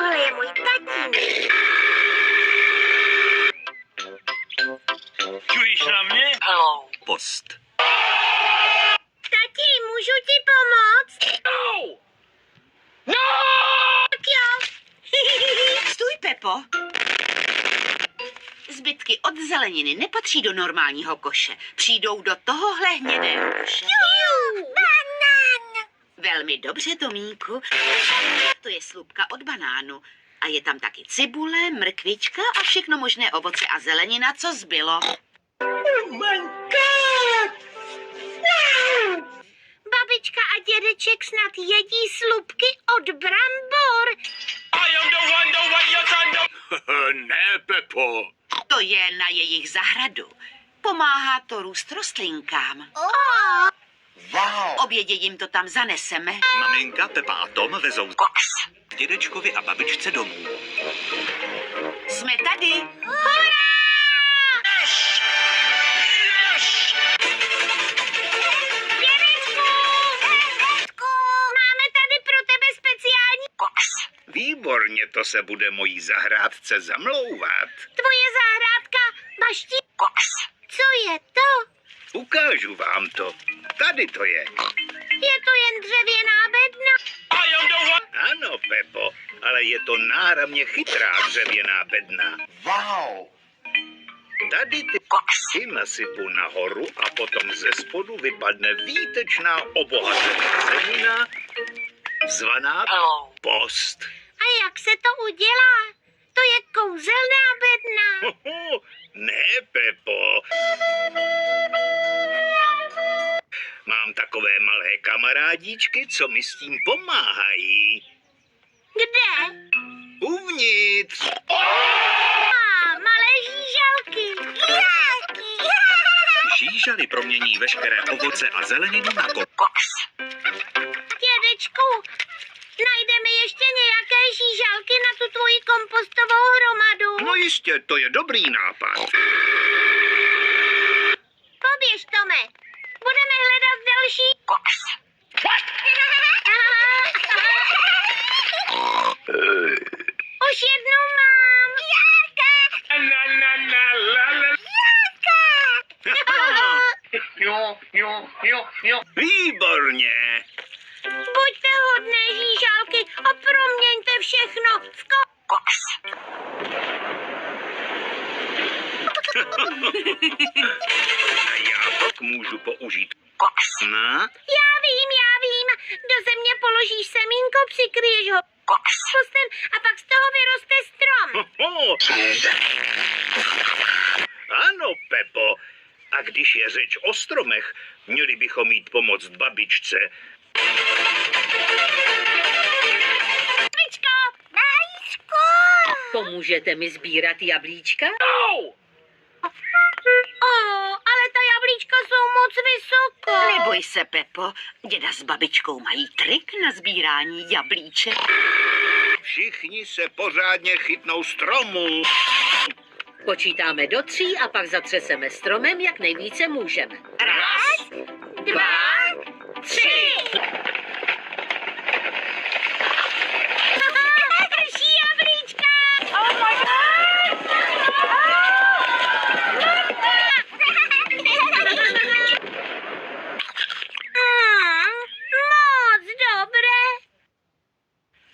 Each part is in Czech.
Tohle je můj tatínek. Čujíš na mě? Hello. Post. Tati, můžu ti pomoct? No! No! Tak jo. Stůj, Pepo. Zbytky od zeleniny nepatří do normálního koše. Přijdou do tohohle hnědého koše. Banán. Velmi dobře, Tomínku. To je slupka od banánu. A je tam taky cibule, mrkvička a všechno možné ovoce a zelenina, co zbylo. Babička a dědeček snad jedí slupky od brambor. I am the one, the way your son Ne, Pepo. To je na jejich zahradu. Pomáhá to růst rostlinkám. Wow. Obědě jim to tam zaneseme. Maminka, Pepa a Tom vezou Box. k dědečkovi a babičce domů. Jsme tady. Hurá! Dědečku! Máme tady pro tebe speciální... Box. Výborně, to se bude mojí zahrádce zamlouvat. Tvoje zahrádka baští... Box. Co je to? Ukážu vám to. Tady to je. Je to jen dřevěná bedna. Ano, Pepo, ale je to náramně chytrá dřevěná bedna. Wow. Tady ty koksy nasypu nahoru a potom ze spodu vypadne výtečná obohacená zemina, zvaná Hello. post. A jak se to udělá? To je kouzelná bedna. Ne, Pepo. Mám takové malé kamarádíčky, co mi s tím pomáhají. Kde? Uvnitř. Malé žížalky. Žížaly promění veškeré ovoce a zeleninu na Box. Dědečku, najdeme ještě nějaké žížalky na tu tvoji kompostovou hromadu. No jistě, to je dobrý nápad. Poběž, Tome. Budeme hledat další. Box. Už jednu mám. Jáka! Výborně. Buďte hodné žížalky a proměňte všechno v Box. A já pak můžu použít Box. na... Já vím. Do země položíš semínko, přikryješ ho Box. postem a pak z toho vyroste strom. Ano, Pepo. A když je řeč o stromech, měli bychom jít pomoct babičce. Babičko! Babičko! Pomůžete mi sbírat jablíčka? Ale ta jablíčka jsou moc vysoko. Neboj se, Pepo. Děda s babičkou mají trik na sbírání jablíček. Všichni se pořádně chytnou stromů. Počítáme do 3 a pak zatřeseme stromem, jak nejvíce můžeme. 1, 2, 3. Prší jablíčka! Moc dobré.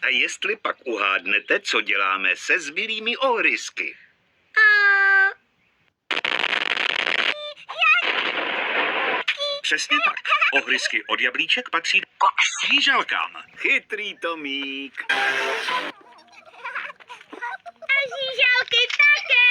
A jestli pak uhádnete, co děláme se zbylými ohrysky? Přesně tak. Ohrysky od jablíček patří k žížalkám. Chytrý Tomík. A žížalky také.